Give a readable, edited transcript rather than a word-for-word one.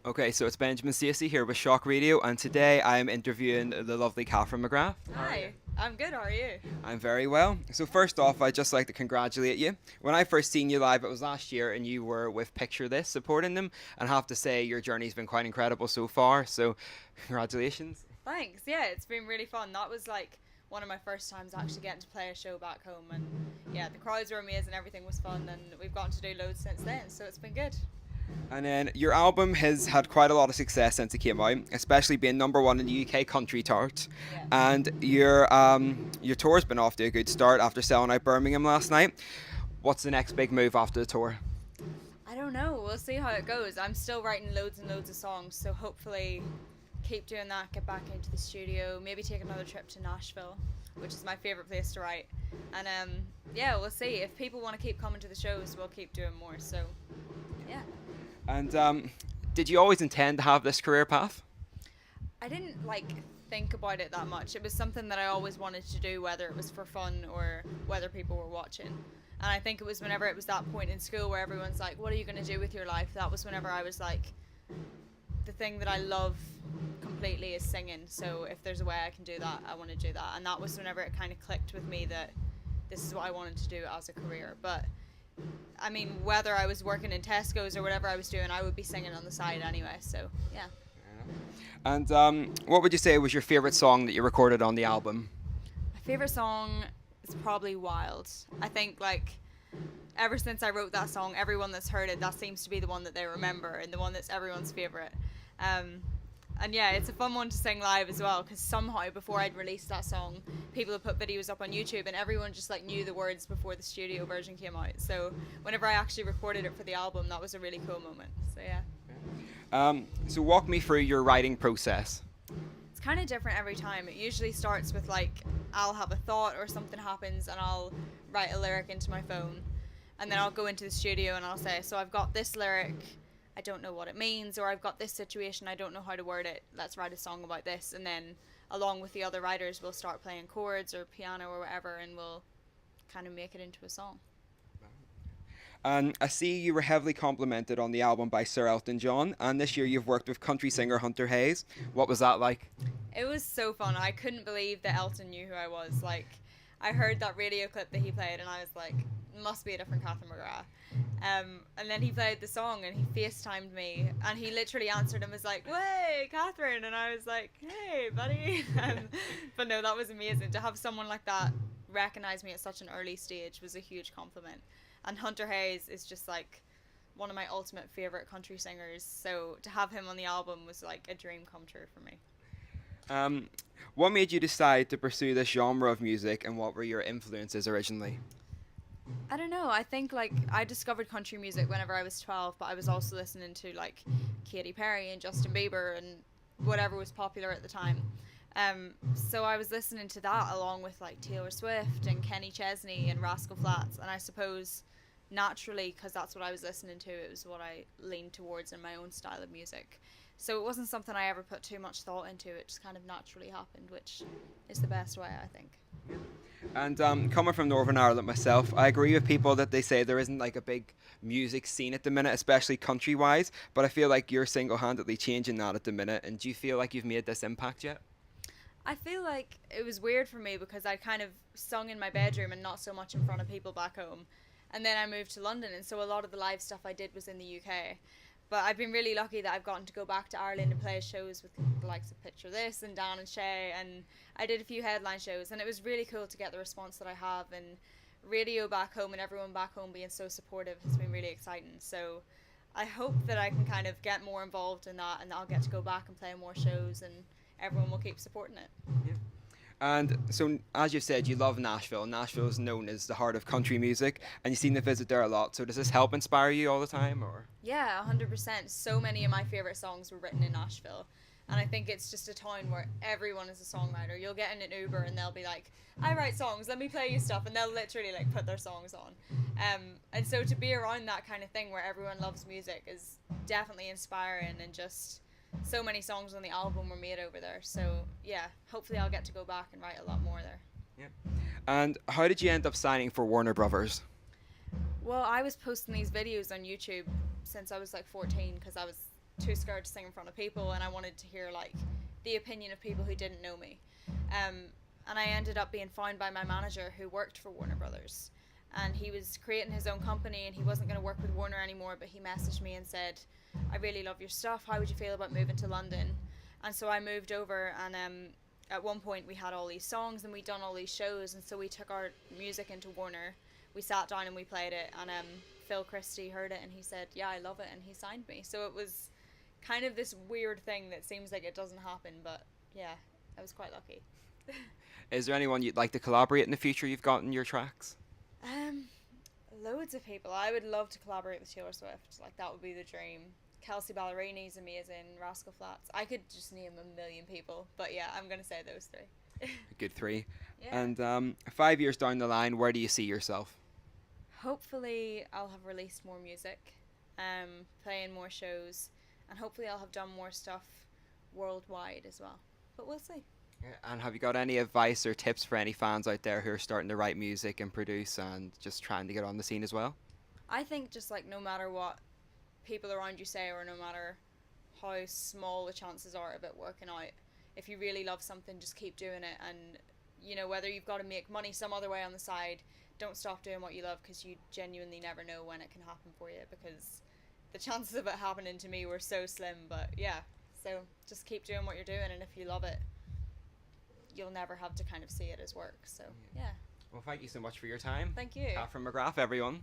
Okay, so it's Benjamin Stacey here with Shock Radio, and today I am interviewing the lovely Catherine McGrath. Hi, I'm good. How are you? I'm very well. So first off, I'd just like to congratulate you. When I first seen you live, it was last year, and you were with Picture This supporting them, and I have to say your journey's been quite incredible so far. So, congratulations. Thanks. Yeah, it's been really fun. That was like one of my first times actually getting to play a show back home, and yeah, the crowds were amazing. Everything was fun, and we've gotten to do loads since then. So it's been good. And then your album has had quite a lot of success since it came out, especially being number one in the UK country charts. Yeah. And your tour's been off to a good start after selling out Birmingham last night. What's the next big move after the tour? I don't know. We'll see how it goes. I'm still writing loads and loads of songs, so hopefully keep doing that, get back into the studio, maybe take another trip to Nashville, which is my favorite place to write. And yeah, we'll see. If people want to keep coming to the shows, we'll keep doing more. So yeah. And did you always intend to have this career path? I didn't think about it that much. It was something that I always wanted to do, whether it was for fun or whether people were watching. And I think it was whenever it was that point in school where everyone's like, what are you going to do with your life? That was whenever I was like, the thing that I love completely is singing. So if there's a way I can do that, I want to do that. And that was whenever it kind of clicked with me that this is what I wanted to do as a career. But I mean, whether I was working in Tesco's or whatever I was doing, I would be singing on the side anyway. So yeah. And what would you say was your favourite song that you recorded on the album? My favorite song is probably Wild. I think ever since I wrote that song, everyone that's heard it, that seems to be the one that they remember and the one that's everyone's favorite. And yeah, it's a fun one to sing live as well, because somehow before I'd released that song, people had put videos up on YouTube and everyone just knew the words before the studio version came out. So whenever I actually recorded it for the album, that was a really cool moment. So yeah. So walk me through your writing process. It's kind of different every time. It usually starts with I'll have a thought or something happens and I'll write a lyric into my phone, and then I'll go into the studio and I'll say, so I've got this lyric, I don't know what it means, or I've got this situation, I don't know how to word it, let's write a song about this. And then along with the other writers, we'll start playing chords or piano or whatever, and we'll kind of make it into a song. And I see you were heavily complimented on the album by Sir Elton John, and this year you've worked with country singer Hunter Hayes. What was that like? It was so fun. I couldn't believe that Elton knew who I was. I heard that radio clip that he played and I was like, must be a different Catherine McGrath. And then he played the song and he FaceTimed me and he literally answered and was like, "Way, Catherine," and I was like, "Hey, buddy." But no, that was amazing. To have someone like that recognize me at such an early stage was a huge compliment. And Hunter Hayes is just one of my ultimate favorite country singers, so to have him on the album was a dream come true for me. What made you decide to pursue this genre of music, and what were your influences originally? I don't know. I think I discovered country music whenever I was 12, but I was also listening to Katy Perry and Justin Bieber and whatever was popular at the time. So I was listening to that along with Taylor Swift and Kenny Chesney and Rascal Flatts, and I suppose naturally, because that's what I was listening to, it was what I leaned towards in my own style of music. So it wasn't something I ever put too much thought into. It just kind of naturally happened, which is the best way, I think. And coming from Northern Ireland myself, I agree with people that they say there isn't a big music scene at the minute, especially country-wise, but I feel like you're single-handedly changing that at the minute. And do you feel like you've made this impact yet? I feel like it was weird for me because I kind of sung in my bedroom and not so much in front of people back home. And then I moved to London, and so a lot of the live stuff I did was in the UK. But I've been really lucky that I've gotten to go back to Ireland and play shows with the likes of Picture This and Dan and Shay, and I did a few headline shows, and it was really cool to get the response that I have, and radio back home and everyone back home being so supportive has been really exciting. So I hope that I can kind of get more involved in that, and I'll get to go back and play more shows, and everyone will keep supporting it. Yeah. And so, as you said, you love Nashville. Nashville is known as the heart of country music, and you seem to visit there a lot. So does this help inspire you all the time, or? Yeah, 100%. So many of my favorite songs were written in Nashville. And I think it's just a town where everyone is a songwriter. You'll get in an Uber and they'll be like, "I write songs, let me play you stuff." And they'll literally put their songs on. And so to be around that kind of thing where everyone loves music is definitely inspiring, and just so many songs on the album were made over there. So yeah, hopefully I'll get to go back and write a lot more there. Yeah. And how did you end up signing for Warner Brothers? Well, I was posting these videos on YouTube since I was 14 because I was too scared to sing in front of people, and I wanted to hear like the opinion of people who didn't know me. And I ended up being found by my manager who worked for Warner Brothers, and he was creating his own company and he wasn't going to work with Warner anymore, but he messaged me and said, I really love your stuff, how would you feel about moving to London? And so I moved over, and at one point we had all these songs and we'd done all these shows, and so we took our music into Warner, we sat down and we played it, and Phil Christie heard it and he said, yeah, I love it, and he signed me. So it was kind of this weird thing that seems like it doesn't happen, but yeah, I was quite lucky. Is there anyone you'd like to collaborate in the future you've got in your tracks? Loads of people. I would love to collaborate with Taylor Swift. Like, that would be the dream. Kelsey Ballerini's amazing. Rascal Flatts. I could just name a million people, but yeah, I'm gonna say those three. A good three. Yeah. And 5 years down the line, where do you see yourself? Hopefully, I'll have released more music, playing more shows, and hopefully, I'll have done more stuff worldwide as well. But we'll see. And have you got any advice or tips for any fans out there who are starting to write music and produce and just trying to get on the scene as well? I think just like no matter what people around you say, or no matter how small the chances are of it working out, if you really love something, just keep doing it. And you know, whether you've got to make money some other way on the side, don't stop doing what you love, because you genuinely never know when it can happen for you, because the chances of it happening to me were so slim. But yeah, so just keep doing what you're doing, and if you love it, you'll never have to kind of see it as work. So yeah. Well, thank you so much for your time. Thank you. From McGrath, everyone.